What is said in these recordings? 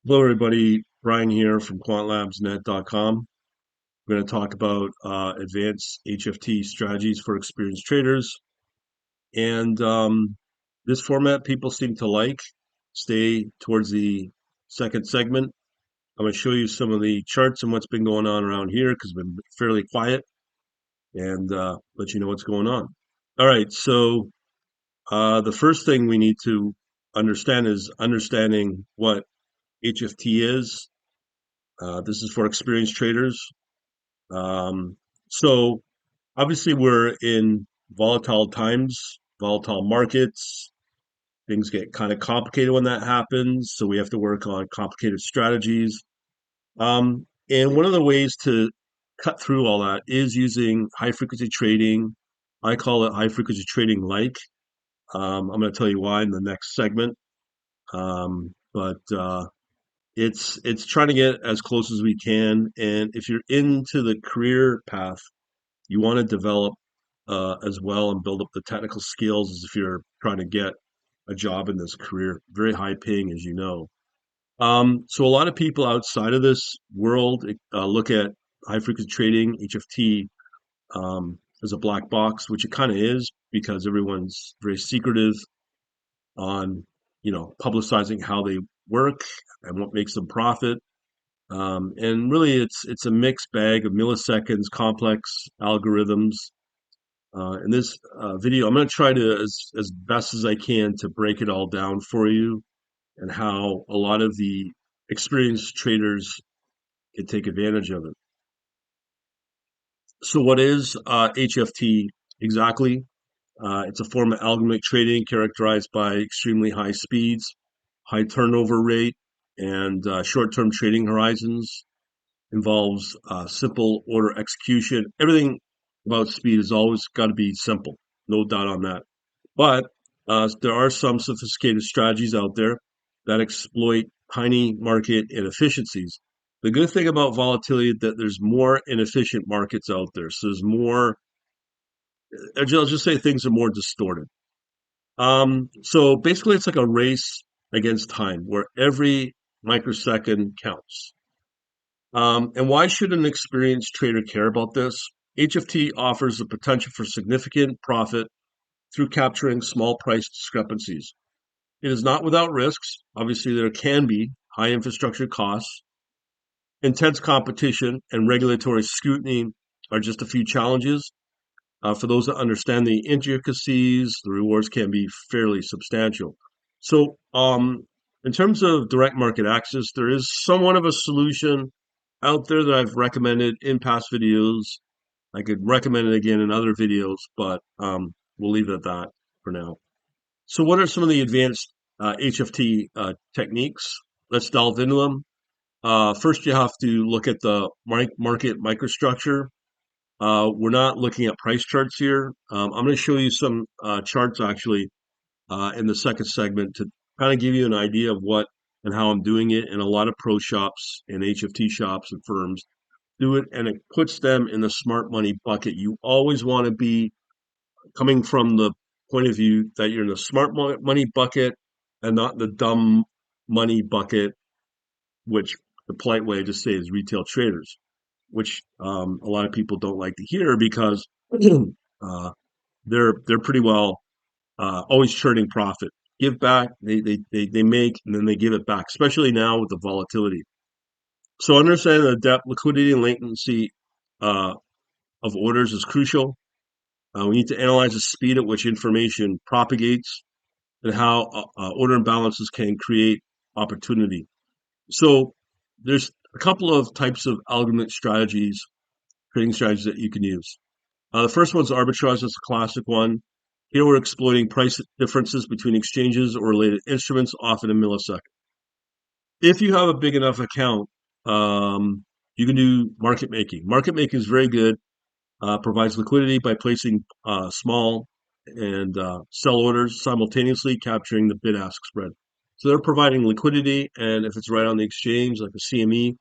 Hello, everybody. Brian here from quantlabsnet.com. We're going to talk about advanced HFT strategies for experienced traders. And this format people seem to like. Stay towards the second segment. I'm going to show you some of the charts and what's been going on around here because it's been fairly quiet and let you know what's going on. All right. So the first thing we need to understand is understanding what HFT is. This is for experienced traders. So obviously we're in volatile times, volatile markets. Things get kind of complicated when that happens, so we have to work on complicated strategies. And one of the ways to cut through all that is using high frequency trading. I call it high frequency trading like. I'm going to tell you why in the next segment. But it's trying to get as close as we can. And if you're into the career path, you want to develop as well and build up the technical skills as if you're trying to get a job in this career. Very high paying, as you know. So a lot of people outside of this world look at high frequency trading, HFT, as a black box, which it kind of is because everyone's very secretive on, publicizing how they work and what makes them profit. And really, it's a mixed bag of milliseconds, complex algorithms. In this video, I'm going to try to, as best as I can, to break it all down for you and how a lot of the experienced traders can take advantage of it. So, what is HFT exactly? It's a form of algorithmic trading characterized by extremely high speeds, high turnover rate, and short-term trading horizons. Involves simple order execution. Everything about speed has always got to be simple, no doubt on that. But there are some sophisticated strategies out there that exploit tiny market inefficiencies. The good thing about volatility is that there's more inefficient markets out there. So there's more, I'll just say things are more distorted. So basically, it's like a race against time where every microsecond counts. And why should an experienced trader care about this? HFT offers the potential for significant profit through capturing small price discrepancies. It is not without risks. Obviously, there can be high infrastructure costs, intense competition, and regulatory scrutiny are just a few challenges. For those that understand the intricacies, the rewards can be fairly substantial. So, in terms of direct market access, there is somewhat of a solution out there that I've recommended in past videos. I could recommend it again in other videos, but we'll leave it at that for now. So, what are some of the advanced HFT techniques? Let's delve into them. First, you have to look at the market microstructure. We're not looking at price charts here. I'm going to show you some charts actually in the second segment to kind of give you an idea of what and how I'm doing it. And a lot of pro shops and HFT shops and firms do it, and it puts them in the smart money bucket. You always want to be coming from the point of view that you're in the smart money bucket and not the dumb money bucket, which the polite way to say is retail traders, which a lot of people don't like to hear because uh, they're pretty well always churning profit. Give back, they make, and then they give it back, especially now with the volatility. So understanding the depth, liquidity, and latency uh, of orders is crucial. We need to analyze the speed at which information propagates and how order imbalances can create opportunity. So there's a couple of types of algorithmic strategies, trading strategies that you can use. The first one's arbitrage. That's a classic one. Here we're exploiting price differences between exchanges or related instruments, often in milliseconds. If you have a big enough account, you can do market making. Market making is very good. Provides liquidity by placing small and sell orders simultaneously, capturing the bid-ask spread. So they're providing liquidity, and if it's right on the exchange, like a CME,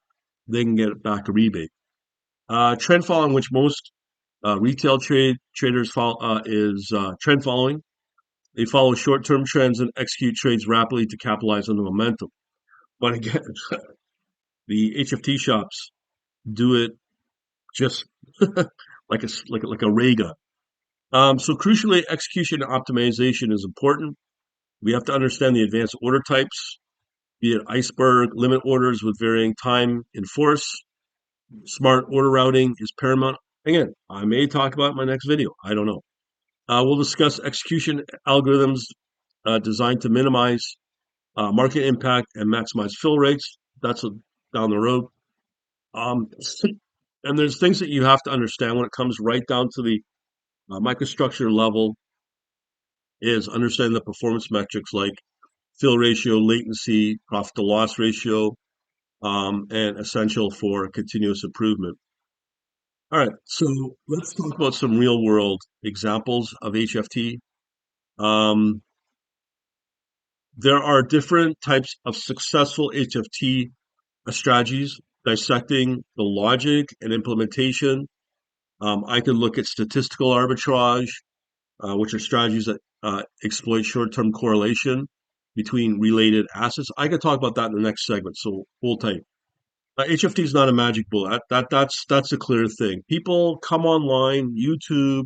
they can get back a rebate. Trend following, which most retail traders follow, is trend following. They follow short-term trends and execute trades rapidly to capitalize on the momentum. But again, the HFT shops do it just like a ray gun. So crucially, execution optimization is important. We have to understand the advanced order types, be it iceberg, limit orders with varying time in force. Smart order routing is paramount. Again, I may talk about it in my next video. I don't know. We'll discuss execution algorithms designed to minimize market impact and maximize fill rates. That's down the road. Um, and there's things that you have to understand when it comes right down to the microstructure level is understanding the performance metrics like fill ratio, latency, profit to loss ratio, and essential for continuous improvement. All right, so let's talk about some real world examples of HFT. Um, there are different types of successful HFT strategies, dissecting the logic and implementation. I could look at statistical arbitrage, which are strategies that exploit short-term correlation between related assets. I could talk about that in the next segment, so hold tight. HFT is not a magic bullet. That's a clear thing. People come online, YouTube,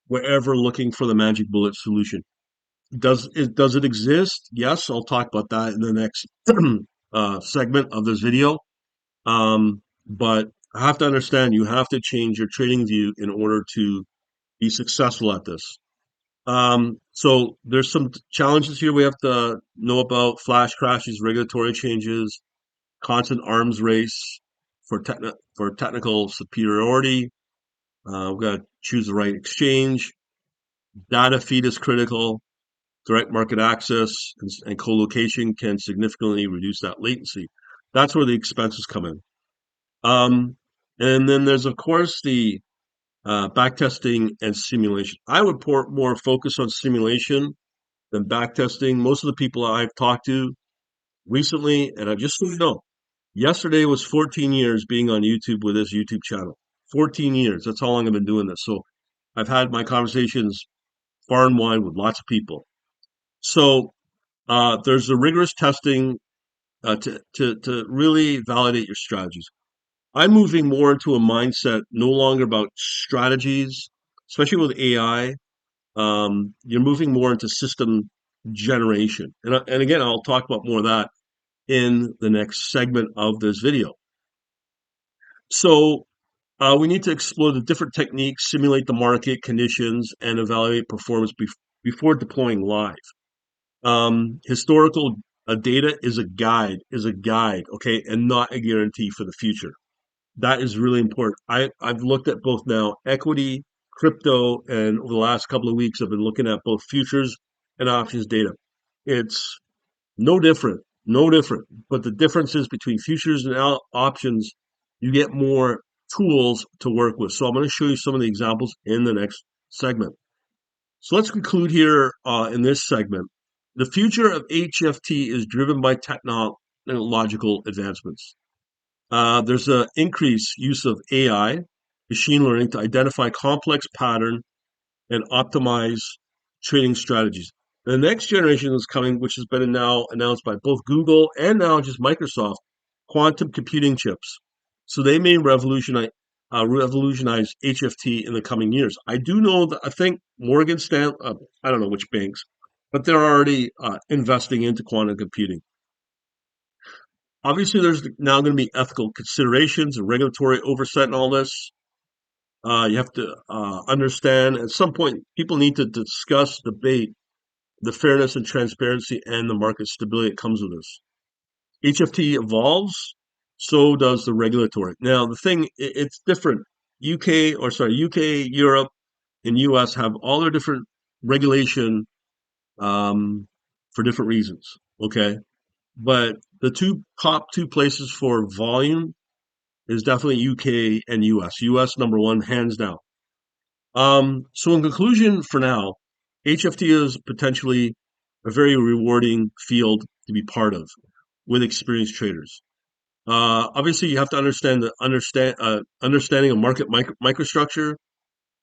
wherever, looking for the magic bullet solution. Does it exist? Yes, I'll talk about that in the next segment of this video. But I have to understand you have to change your trading view in order to be successful at this. So there's some challenges here we have to know about: flash crashes, regulatory changes, constant arms race for technical superiority. We've got to choose the right exchange. Data feed is critical. Direct market access and co-location can significantly reduce that latency. That's where the expenses come in. And then there's, of course, the backtesting and simulation. I would more focus on simulation than backtesting. Most of the people I've talked to recently, and I just so you know, yesterday was 14 years being on YouTube with this YouTube channel. 14 years. That's how long I've been doing this. So I've had my conversations far and wide with lots of people. So there's a rigorous testing to really validate your strategies. I'm moving more into a mindset no longer about strategies, especially with AI. You're moving more into system generation. And again, I'll talk about more of that in the next segment of this video. So we need to explore the different techniques, simulate the market conditions, and evaluate performance before deploying live. Historical data is a guide, okay, and not a guarantee for the future. That is really important. I've looked at both now equity, crypto, and over the last couple of weeks, I've been looking at both futures and options data. It's no different, no different. But the difference is between futures and options, you get more tools to work with. So I'm going to show you some of the examples in the next segment. So let's conclude here in this segment. The future of HFT is driven by technological advancements. There's an increased use of AI, machine learning, to identify complex pattern and optimize trading strategies. The next generation is coming, which has been now announced by both Google and now just Microsoft, quantum computing chips. So they may revolutionize HFT in the coming years. I do know that I think Morgan Stanley, I don't know which banks, but they're already investing into quantum computing. Obviously, there's now going to be ethical considerations and regulatory oversight and all this. You have to understand at some point, people need to discuss, debate the fairness and transparency and the market stability that comes with this. HFT evolves, so does the regulatory. Now, the thing, it's different. UK, Europe, and US have all their different regulation for different reasons. Okay. But the top two places for volume is definitely UK and US. US number one, hands down. So in conclusion, for now, HFT is potentially a very rewarding field to be part of with experienced traders. Obviously, you have to understand the understanding of market microstructure,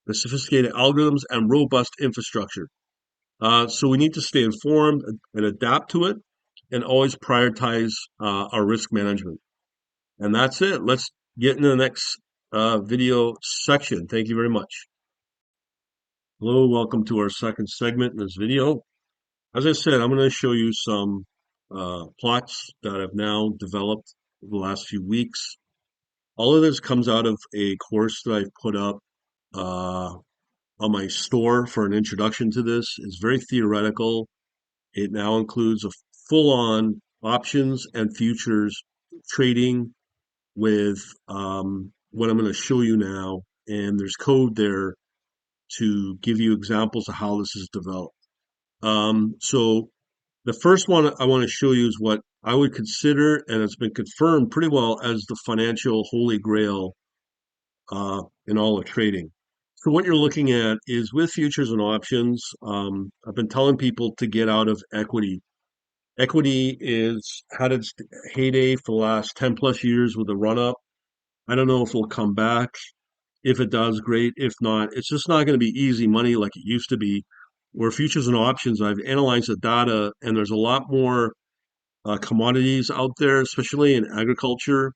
the sophisticated algorithms, and robust infrastructure. So we need to stay informed and adapt to it. and always prioritize our risk management. And that's it. Let's get into the next video section. Thank you very much. Hello, welcome to our second segment in this video. As I said, I'm going to show you some plots that I've now developed over the last few weeks. All of this comes out of a course that I've put up on my store for an introduction to this. It's very theoretical. It now includes a full-on options and futures trading with what I'm going to show you now. And there's code there to give you examples of how this is developed. So the first one I want to show you is what I would consider, and it's been confirmed pretty well as the financial holy grail in all of trading. So what you're looking at is with futures and options, I've been telling people to get out of equity. Equity is had its heyday for the last 10 plus years with a run up. I don't know if it'll come back. If it does, great. If not, it's just not going to be easy money like it used to be. Where futures and options, I've analyzed the data, and there's a lot more commodities out there, especially in agriculture,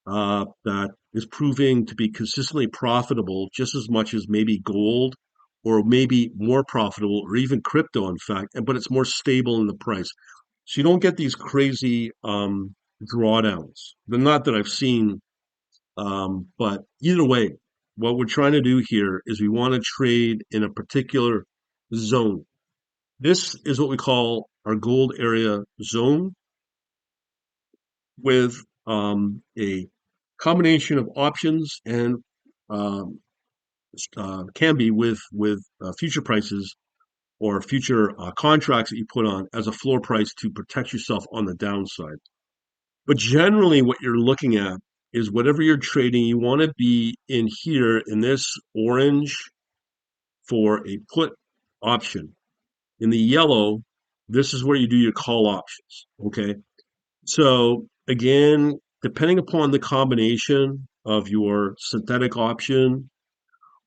that is proving to be consistently profitable just as much as maybe gold or maybe more profitable or even crypto, in fact, but it's more stable in the price. So you don't get these crazy drawdowns. Not that I've seen, but either way, what we're trying to do here is we want to trade in a particular zone. This is what we call our gold area zone with a combination of options and um, can be with future prices or future contracts that you put on as a floor price to protect yourself on the downside. But generally, what you're looking at is whatever you're trading, you want to be in here in this orange for a put option. In the yellow, this is where you do your call options. Okay. So again, depending upon the combination of your synthetic option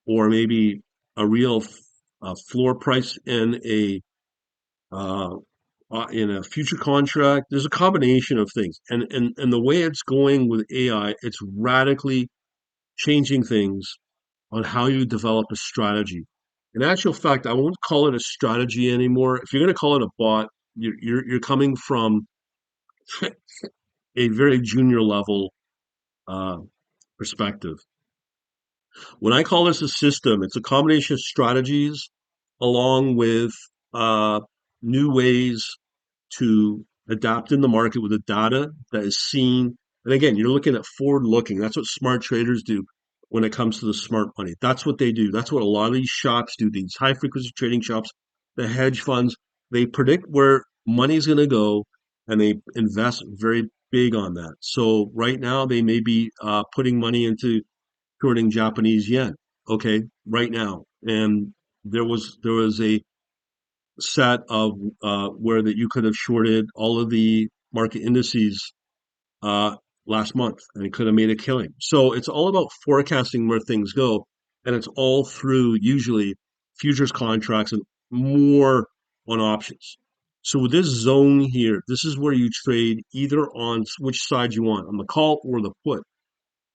or maybe a real floor price uh, in a future contract, there's a combination of things, and the way it's going with AI, it's radically changing things on how you develop a strategy. In actual fact, I won't call it a strategy anymore. If you're going to call it a bot, you're coming from a very junior level uh, perspective. When I call this a system, it's a combination of strategies along with uh, new ways to adapt in the market with the data that is seen. And again, you're looking at forward looking. That's what smart traders do when it comes to the smart money. That's what they do. That's what a lot of these shops do, these high frequency trading shops, the hedge funds. They predict where money's going to go and they invest very big on that. So right now, they may be putting money into shorting Japanese yen. Okay, right now, and there was a set of where that you could have shorted all of the market indices uh, last month, and it could have made a killing. So it's all about forecasting where things go, and it's all through usually futures contracts and more on options. So with this zone here, this is where you trade either on which side you want, on the call or the put.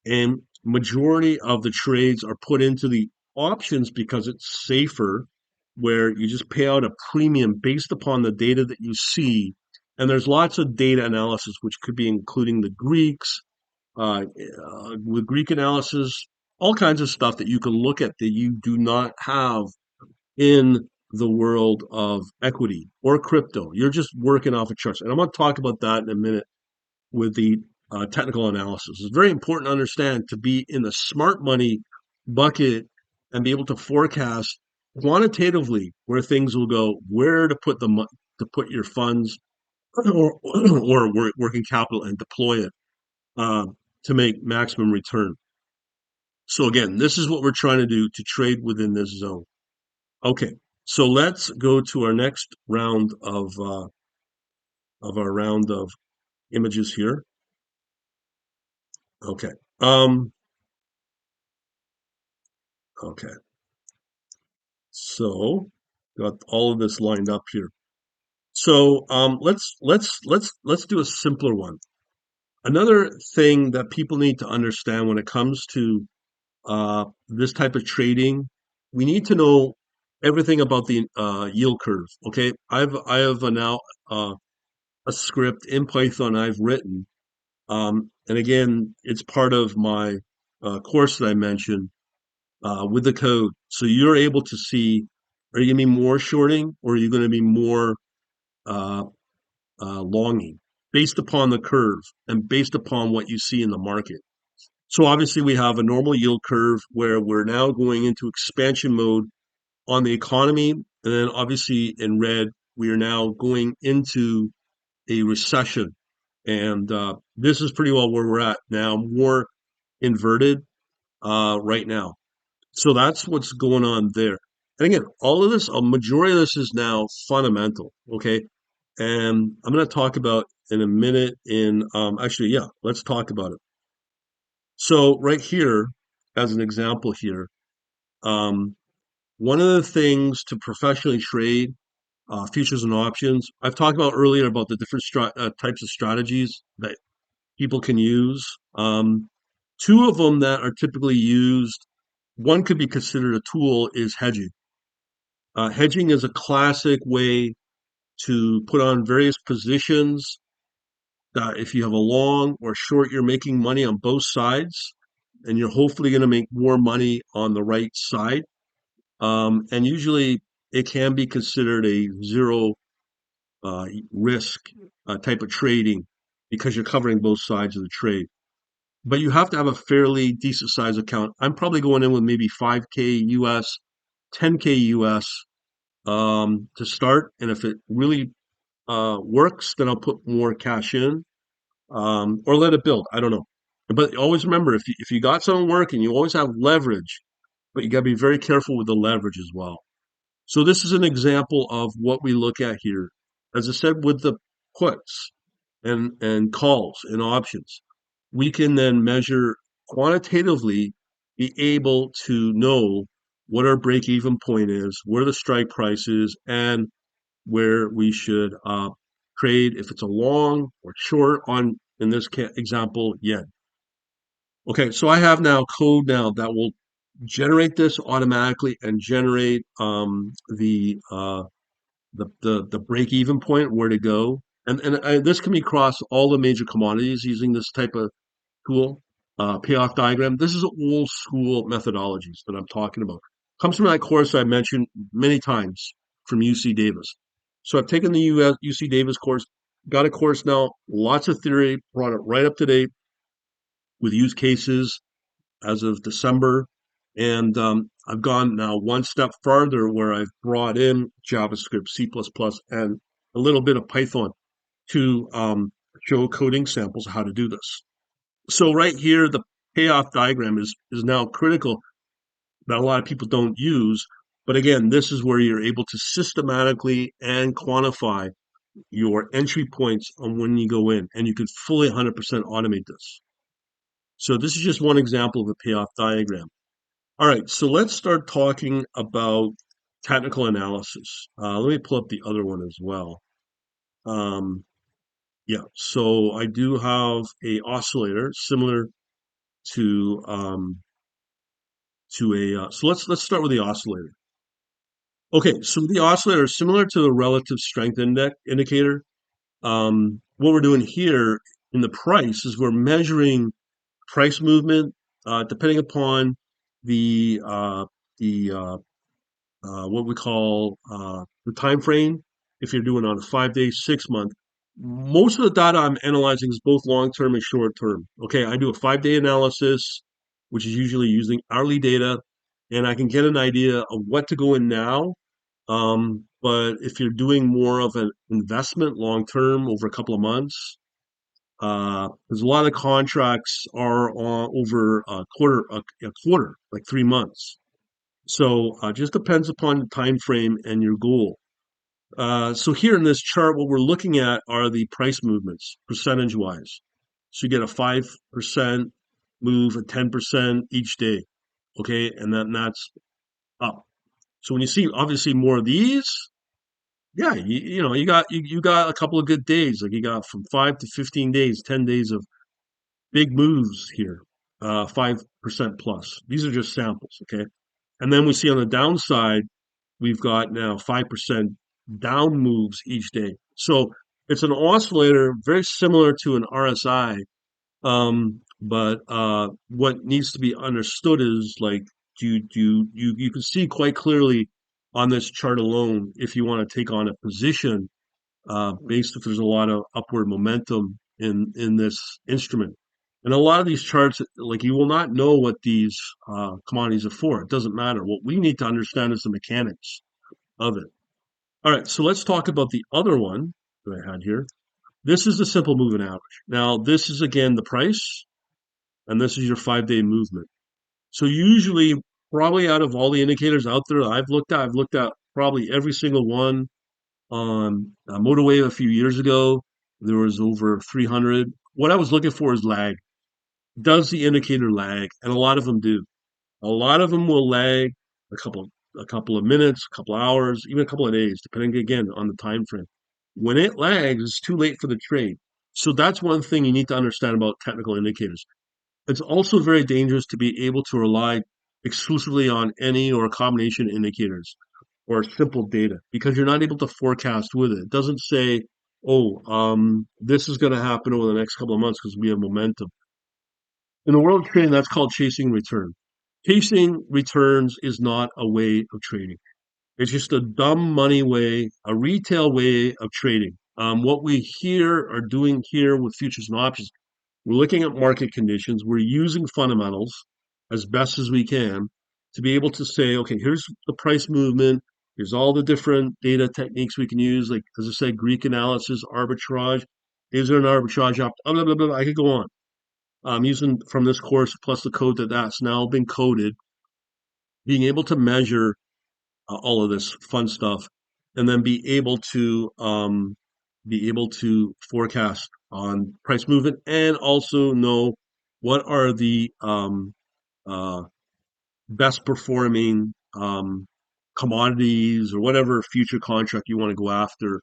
And majority of the trades are put into the options because it's safer, where you just pay out a premium based upon the data that you see. And there's lots of data analysis, which could be including the Greeks, with Greek analysis, all kinds of stuff that you can look at that you do not have in the world of equity or crypto. You're just working off of charts. And I'm going to talk about that in a minute with the technical analysis. It's very important to understand to be in the smart money bucket and be able to forecast quantitatively where things will go, where to put to put your funds or working capital and deploy it uh, to make maximum return. So again, this is what we're trying to do to trade within this zone. Okay, so let's go to our next round of our round of images here. Okay. Okay. So got all of this lined up here. So let's do a simpler one. Another thing that people need to understand when it comes to this type of trading, we need to know everything about the yield curve. Okay, I have now a script in Python I've written, and again, it's part of my course that I mentioned with the code. So you're able to see, are you going to be more shorting or are you going to be more uh, longing based upon the curve and based upon what you see in the market. So obviously we have a normal yield curve where we're now going into expansion mode on the economy. And then obviously in red, we are now going into a recession. And this is pretty well where we're at now, more inverted right now. So that's what's going on there. And again, all of this, a majority of this is now fundamental. Okay. And I'm going to talk about in a minute actually, yeah, let's talk about it. So right here, as an example here, um, one of the things to professionally trade futures and options, I've talked about earlier about the different types of strategies that people can use. Two of them that are typically used, one could be considered a tool, is hedging. Hedging is a classic way to put on various positions that if you have a long or short, you're making money on both sides, and you're hopefully going to make more money on the right side. And usually it can be considered a zero risk type of trading because you're covering both sides of the trade. But you have to have a fairly decent size account. I'm probably going in with maybe 5K US, 10K US to start. And if it really works, then I'll put more cash in or let it build. I don't know. But always remember, if you got something working, you always have leverage, but you got to be very careful with the leverage as well. So this is an example of what we look at here. As I said, with the puts and calls and options, we can then measure quantitatively, be able to know what our break-even point is, where the strike price is, and where we should trade if it's a long or short on, in this example, yen. Okay, so I have now code now that will generate this automatically and generate the break even point, where to go. And this can be across all the major commodities using this type of tool, payoff diagram. This is old school methodologies that I'm talking about. Comes from that course I mentioned many times from UC Davis. So I've taken the UC Davis course, got a course now, lots of theory, brought it right up to date with use cases as of December. And I've gone now one step farther where I've brought in JavaScript, C++, and a little bit of Python to show coding samples of how to do this. So right here, the payoff diagram is now critical that a lot of people don't use. But again, this is where you're able to systematically and quantify your entry points on when you go in, and you can fully 100% automate this. So this is just one example of a payoff diagram. All right, so let's start talking about technical analysis. Let me pull up the other one as well. Um, yeah, so I do have a oscillator similar to so let's start with the oscillator. Okay, so the oscillator is similar to the relative strength indicator. What we're doing here in the price is we're measuring price movement depending upon the uh, the what we call the time frame. If you're doing on a 5 day, 6 month, most of the data I'm analyzing is both long term and short term. Okay, I do a 5 day analysis, which is usually using hourly data, and I can get an idea of what to go in now. But if you're doing more of an investment long term over a couple of months, because a lot of contracts are over a quarter, like 3 months. So just depends upon the time frame and your goal. So here in this chart, what we're looking at are the price movements percentage wise. So you get a 5% move, a 10% each day. Okay, and then that's up. So when you see obviously more of these, Yeah, you got a couple of good days. Like you got from 5 to 15 days, 10 days of big moves here, 5% plus. These are just samples, okay? And then we see on the downside, we've got now 5% down moves each day. So it's an oscillator very similar to an RSI. But what needs to be understood is like you can see quite clearly on this chart alone if you want to take on a position based if there's a lot of upward momentum in this instrument. And a lot of these charts, like you will not know what these commodities are for. It doesn't matter. What we need to understand is the mechanics of it. All right, so let's talk about the other one that I had here. This is the simple moving average. Now, this is again the price, and this is your 5 day movement. So usually, probably out of all the indicators out there I've looked at probably every single one on Motorway a few years ago. There was over 300. What I was looking for is lag. Does the indicator lag? And a lot of them do. A lot of them will lag a couple a couple of minutes, a couple of hours, even a couple of days, depending again on the time frame. When it lags, it's too late for the trade. So that's one thing you need to understand about technical indicators. It's also very dangerous to be able to rely exclusively on any or a combination indicators or simple data because you're not able to forecast with it. It doesn't say, oh, this is going to happen over the next couple of months because we have momentum. In the world of trading, that's called chasing return. Chasing returns is not a way of trading. It's just a dumb money way, a retail way of trading. What we here are doing here with futures and options, we're looking at market conditions. We're using fundamentals as best as we can to be able to say, okay, here's the price movement. Here's all the different data techniques we can use, like as I said, Greek analysis, arbitrage. Is there an arbitrage up? Blah, blah, blah. I could go on. Using from this course plus the code that's now been coded, being able to measure all of this fun stuff, and then be able to forecast on price movement and also know what are the uh, best performing commodities or whatever future contract you want to go after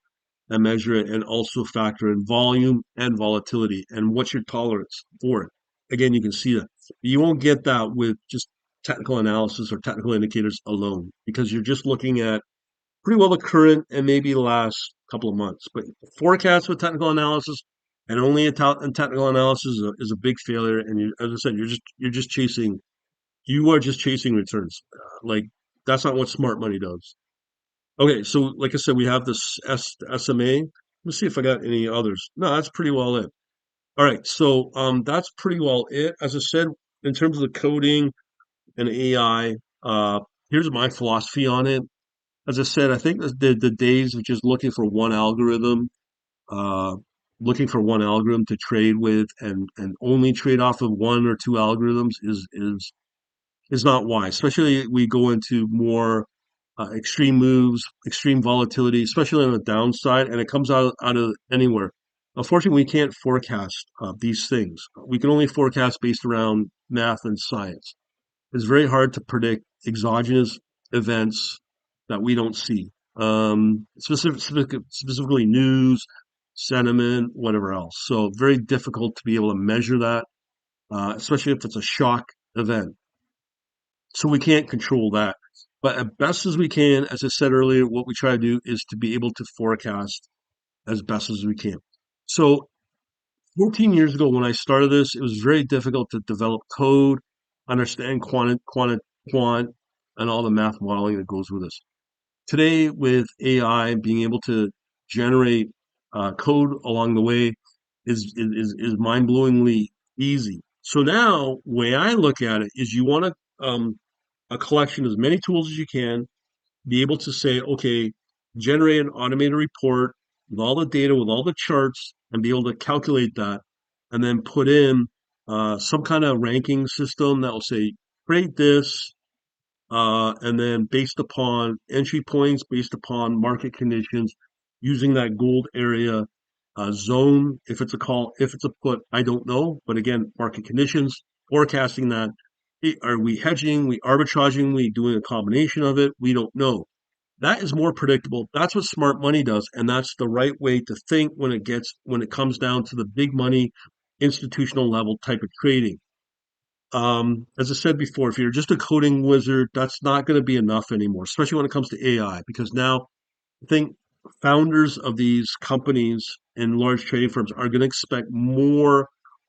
and measure it and also factor in volume and volatility and what's your tolerance for it. Again, you can see that. You won't get that with just technical analysis or technical indicators alone because you're just looking at pretty well the current and maybe the last couple of months. But forecast with technical analysis and only technical analysis is a big failure. And as I said, you are just chasing returns. Like that's not what smart money does. Okay, so like I said, we have this SMA. Let's see if I got any others. No, that's pretty well it. All right, so that's pretty well it. As I said, in terms of the coding and AI, here's my philosophy on it. As I said, I think the days of just uh, looking for one algorithm to trade with, and only trade off of one or two algorithms is not wise. Especially we go into more extreme moves, extreme volatility, especially on the downside, and it comes out of anywhere. Unfortunately, we can't forecast these things. We can only forecast based around math and science. It's very hard to predict exogenous events that we don't see, specifically news, sentiment, whatever else. So very difficult to be able to measure that, especially if it's a shock event. So we can't control that. But as best as we can, as I said earlier, what we try to do is to be able to forecast as best as we can. So 14 years ago when I started this, it was very difficult to develop code, understand quant, and all the math modeling that goes with this. Today, with AI being able to generate code along the way is mind-blowingly easy. So now, way I look at it is you want a collection of as many tools as you can, be able to say, okay, generate an automated report with all the data, with all the charts, and be able to calculate that, and then put in some kind of ranking system that will say, create this, and then based upon entry points, based upon market conditions, using that gold area zone. If it's a call, if it's a put, I don't know. But again, market conditions, forecasting that. Are we hedging? We arbitraging? We doing a combination of it? We don't know. That is more predictable. That's what smart money does, and that's the right way to think when it comes down to the big money, institutional level type of trading. As I said before, if you're just a coding wizard, that's not going to be enough anymore, especially when it comes to AI, because now I think founders of these companies and large trading firms are going to expect more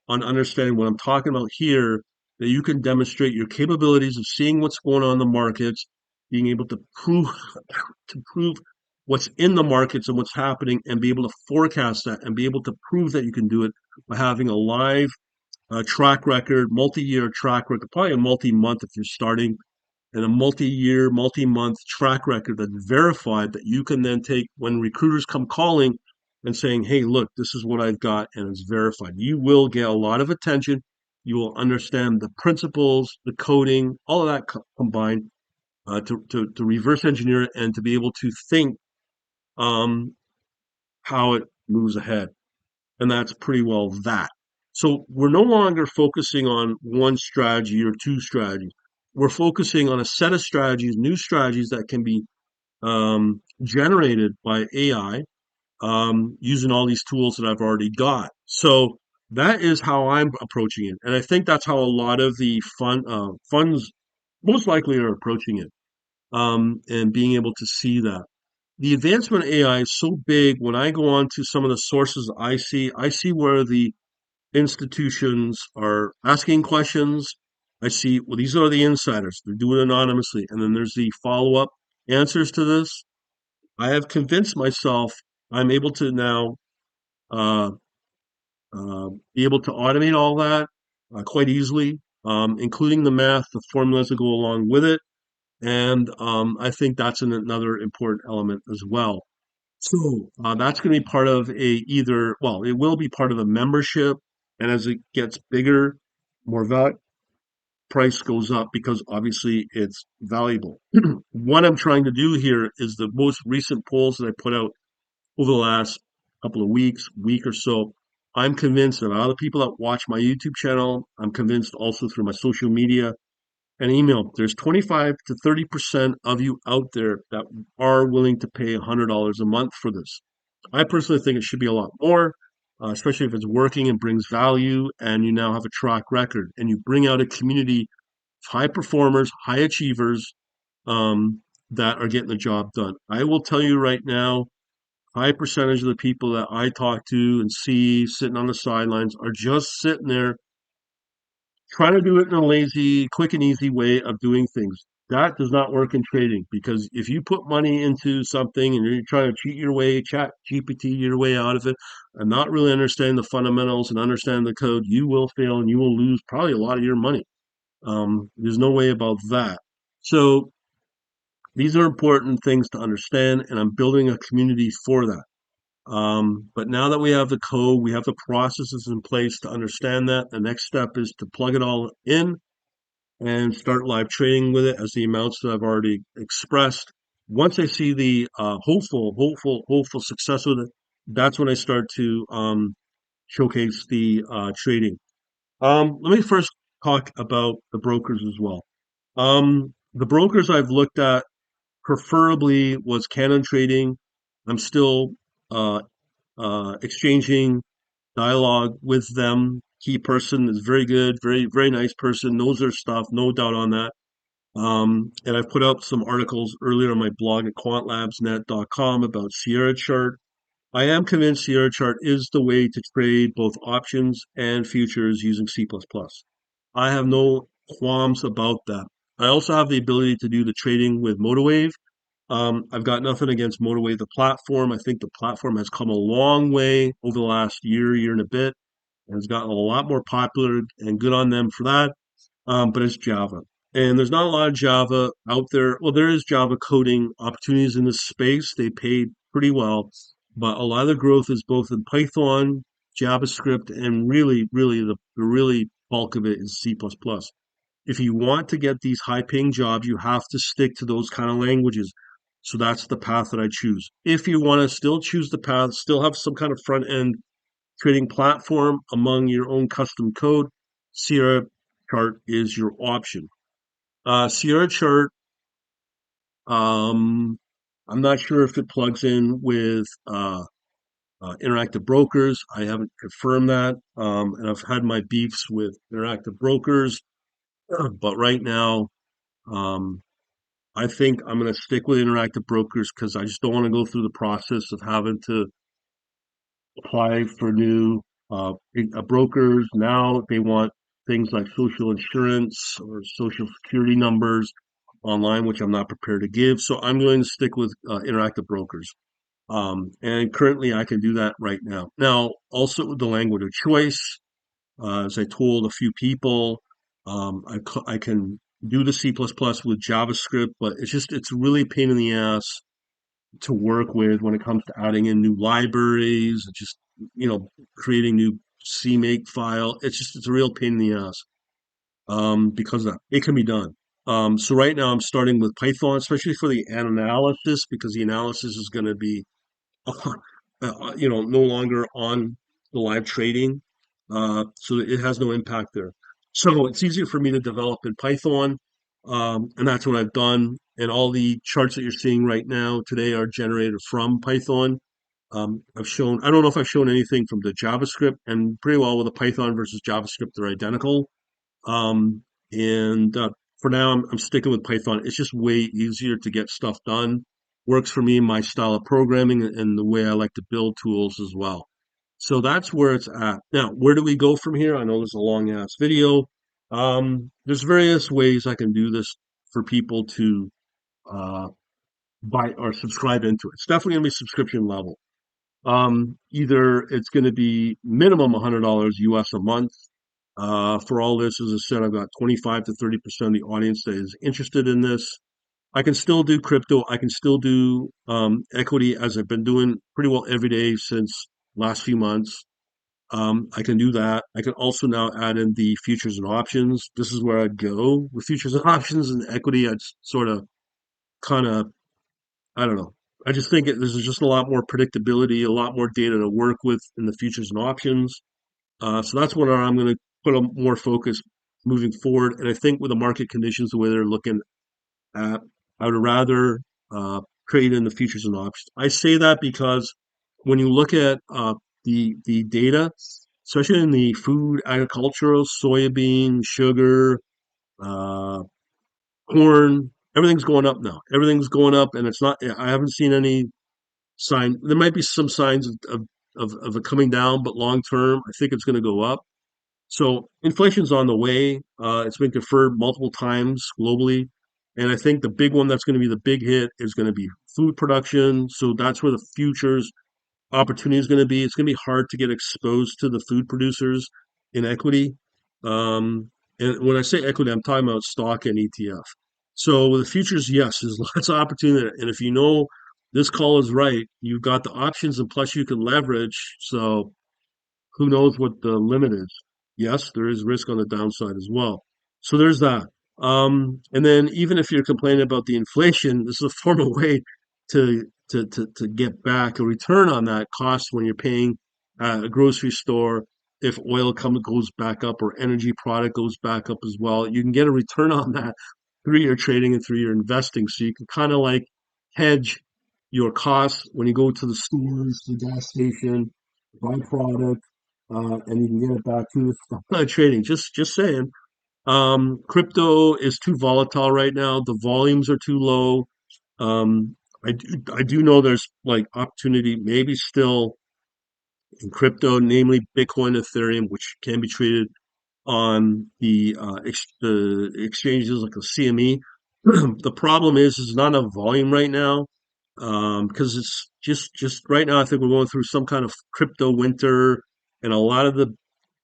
on understanding what I'm talking about here, that you can demonstrate your capabilities of seeing what's going on in the markets, being able to prove what's in the markets and what's happening, and be able to forecast that and be able to prove that you can do it by having a live track record, multi-year track record, probably a multi-month if you're starting, and a multi-year, multi-month track record that's verified, that you can then take when recruiters come calling and saying, hey, look, this is what I've got, and it's verified. You will get a lot of attention. You will understand the principles, the coding, all of that combined, to reverse engineer it and to be able to think um, how it moves ahead. And that's pretty well that. So we're no longer focusing on one strategy or two strategies. We're focusing on a set of strategies, new strategies that can be generated by AI, using all these tools that I've already got. So that is how I'm approaching it, and I think that's how a lot of the funds most likely are approaching it, and being able to see that. The advancement of AI is so big. When I go on to some of the sources I see where the institutions are asking questions. I see, well, these are the insiders. They're doing it anonymously. And then there's the follow-up answers to this. I have convinced myself I'm able to now uh, be able to automate all that quite easily, including the math, the formulas that go along with it. And I think that's another important element as well. So that's going to be part of it will be part of a membership. And as it gets bigger, more value, price goes up because obviously it's valuable. What I'm trying to do here is the most recent polls that I put out over the last couple of weeks, week or so. I'm convinced that all the people that watch my YouTube channel, I'm convinced also through my social media and email, there's 25 to 30% of you out there that are willing to pay $100 a month for this. I personally think it should be a lot more, especially if it's working and brings value and you now have a track record and you bring out a community of high performers, high achievers, that are getting the job done. I will tell you right now, high percentage of the people that I talk to and see sitting on the sidelines are just sitting there trying to do it in a lazy, quick and easy way of doing things. That does not work in trading, because if you put money into something and you're trying to cheat your way, chat GPT your way out of it, and not really understand the fundamentals and understand the code, you will fail and you will lose probably a lot of your money. There's no way about that. So these are important things to understand, and I'm building a community for that. But now that we have the code, we have the processes in place to understand that. The next step is to plug it all in and start live trading with it as the amounts that I've already expressed. Once I see the hopeful success with it, that's when I start to showcase the trading. Let me first talk about the brokers as well. The brokers I've looked at preferably was Canon Trading. I'm still uh, exchanging dialogue with them. Key person is very good, very nice person, knows their stuff, no doubt on that. And I've put out some articles earlier on my blog at quantlabsnet.com about Sierra Chart. I am convinced Sierra Chart is the way to trade both options and futures using C++. I have no qualms about that. I also have the ability to do the trading with MotoWave. I've got nothing against MotoWave, the platform. I think the platform has come a long way over the last year and a bit, and has gotten a lot more popular, and good on them for that. But it's Java. And there's not a lot of Java out there. Well, there is Java coding opportunities in this space. They pay pretty well, but a lot of the growth is both in Python, JavaScript, and really the really bulk of it is C++. If you want to get these high paying jobs, you have to stick to those kind of languages. So that's the path that I choose. If you want to still choose the path, still have some kind of front end trading platform among your own custom code, Sierra Chart is your option. Sierra Chart, um, I'm not sure if it plugs in with interactive brokers. I haven't confirmed that, and I've had my beefs with interactive brokers, but right now, um, I think I'm going to stick with interactive brokers because I just don't want to go through the process of having to apply for new brokers. Now they want things like social insurance or social security numbers online, which I'm not prepared to give. So I'm going to stick with interactive brokers. And currently I can do that right now. Now, also with the language of choice, as I told a few people, I can do the C++ with JavaScript, but it's really a pain in the ass to work with when it comes to adding in new libraries and just, creating new CMake file. It's a real pain in the ass, because of that. It can be done. So right now I'm starting with Python, especially for the analysis, because the analysis is going to be no longer on the live trading. So it has no impact there. So it's easier for me to develop in Python. And that's what I've done. And all the charts that you're seeing right now today are generated from Python. I don't know if I've shown anything from the JavaScript, and pretty well with the Python versus JavaScript, they're identical. Um, and For now, I'm sticking with Python. It's just way easier to get stuff done. Works for me, my style of programming, and the way I like to build tools as well. So that's where it's at. Now, where do we go from here? I know this is a long ass video. There's various ways I can do this for people to uh, buy or subscribe into it. It's definitely going to be subscription level. Either it's going to be minimum $100 US a month. For all this, as I said, I've got 25 to 30% of the audience that is interested in this. I can still do crypto. I can still do equity, as I've been doing pretty well every day since last few months. I can do that. I can also now add in the futures and options. This is where I'd go with futures and options and equity. I'd sort of kind of, I don't know. I just think there's just a lot more predictability, a lot more data to work with in the futures and options. So that's where I'm going to put a more focus moving forward. And I think with the market conditions, the way they're looking at, I would rather trade in the futures and options. I say that because when you look at the data, especially in the food, agricultural, soybean, sugar, uh, corn, everything's going up now. Everything's going up, and it's not. I haven't seen any sign. There might be some signs of it coming down, but long term, I think it's going to go up. So inflation's on the way. It's been confirmed multiple times globally. And I think the big one that's going to be the big hit is going to be food production. So that's where the futures opportunity is going to be. It's going to be hard to get exposed to the food producers in equity. And when I say equity, I'm talking about stock and ETF. So with the futures, yes, there's lots of opportunity. And if you know this call is right, you've got the options, and plus you can leverage. So who knows what the limit is? Yes, there is risk on the downside as well. So there's that. And then even if you're complaining about the inflation, this is a form of way to get back a return on that cost when you're paying at a grocery store. If oil goes back up or energy product goes back up as well, you can get a return on that through your trading and through your investing. So you can kind of like hedge your costs when you go to the stores, the gas station, buy product, and you can get it back to trading. Just saying. Crypto is too volatile right now. The volumes are too low. Um, I do know there's like opportunity, maybe still in crypto, namely Bitcoin, Ethereum, which can be traded on the exchanges like the CME. The problem is not enough volume right now, because it's just right now. I think we're going through some kind of crypto winter, and a lot of the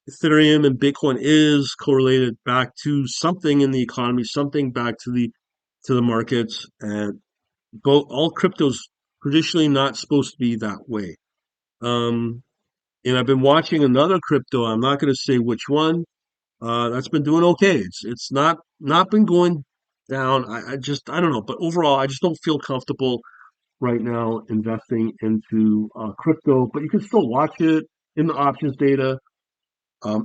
Ethereum and Bitcoin is correlated back to something in the economy, something back to the markets, and both all cryptos traditionally not supposed to be that way. Um, and I've been watching another crypto. I'm not going to say which one. That's been doing okay. It's not been going down. I don't know, but overall, I just don't feel comfortable right now investing into crypto. But you can still watch it in the options data.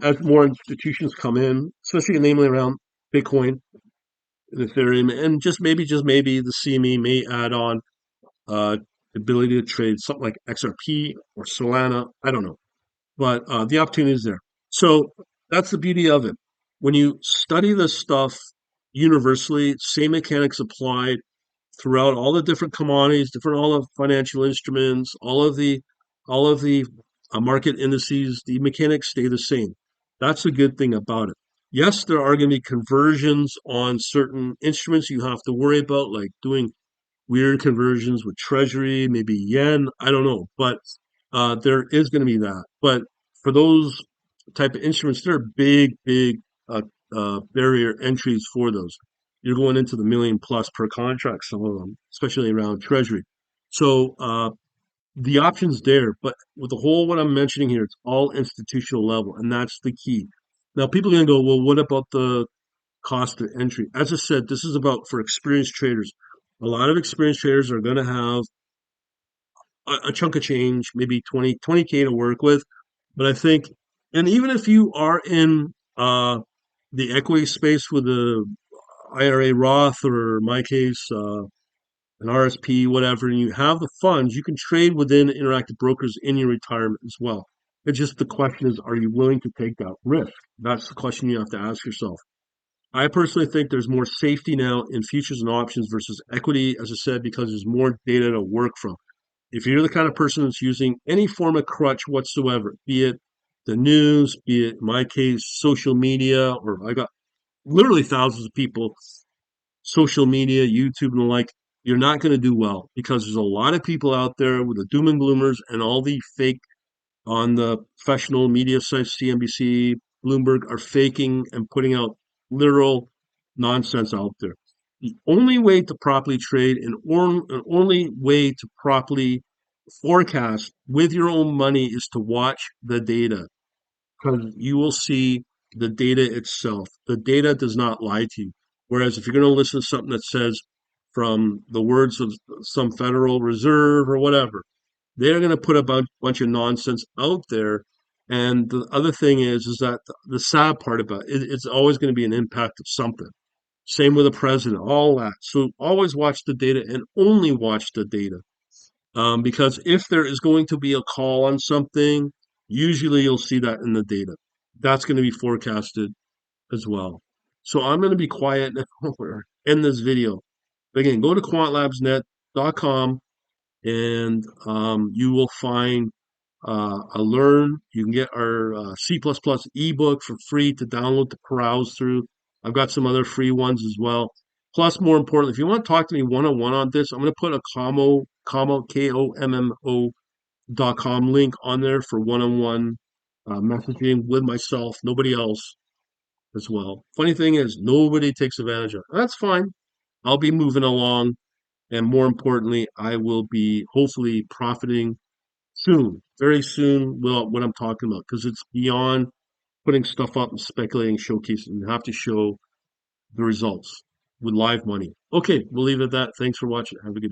As more institutions come in, especially namely around Bitcoin and Ethereum, and just maybe the CME may add on ability to trade something like XRP or Solana. I don't know, but the opportunity is there. So that's the beauty of it. When you study this stuff universally, same mechanics applied throughout all the different commodities, different all of financial instruments, all of the market indices, the mechanics stay the same. That's the good thing about it. Yes, there are going to be conversions on certain instruments you have to worry about, like doing weird conversions with treasury, maybe yen. I don't know, but there is going to be that. But for those type of instruments, there are big uh, barrier entries for those. You're going into the million plus per contract, some of them, especially around treasury. So the options there, but with the whole what I'm mentioning here, it's all institutional level, and that's the key. Now, people are going to go, well, what about the cost of entry? As I said, this is about for experienced traders. A lot of experienced traders are going to have a chunk of change, maybe 20K to work with. But I think, and even if you are in the equity space with a IRA Roth or in my case, an RSP, whatever, and you have the funds, you can trade within Interactive Brokers in your retirement as well. It's just the question is, are you willing to take that risk? That's the question you have to ask yourself. I personally think there's more safety now in futures and options versus equity, as I said, because there's more data to work from. If you're the kind of person that's using any form of crutch whatsoever, be it the news, be it in my case, social media, or I got literally thousands of people, social media, YouTube and the like, you're not going to do well because there's a lot of people out there with the doom and gloomers and all the fake on the professional media sites, CNBC, Bloomberg, are faking and putting out literal nonsense out there. The only way to properly trade and an only way to properly forecast with your own money is to watch the data because you will see the data itself. The data does not lie to you. Whereas if you're going to listen to something that says from the words of some Federal Reserve or whatever, they're going to put a bunch of nonsense out there. And the other thing is that the sad part about it, it's always going to be an impact of something. Same with the president, all that. So always watch the data and only watch the data. Because if there is going to be a call on something, usually you'll see that in the data. That's going to be forecasted as well. So I'm going to be quiet now in this video. Again, go to quantlabsnet.com and you will find a learn. You can get our C++ ebook for free to download to peruse through. I've got some other free ones as well. Plus, more importantly, if you want to talk to me one-on-one on this, I'm going to put a KOMMO.com link on there for one-on-one messaging with myself, nobody else as well. Funny thing is, nobody takes advantage of it. That's fine. I'll be moving along. And more importantly, I will be hopefully profiting soon, very soon, well, what I'm talking about, because it's beyond putting stuff up and speculating, showcasing. You have to show the results with live money. Okay, we'll leave it at that. Thanks for watching. Have a good day.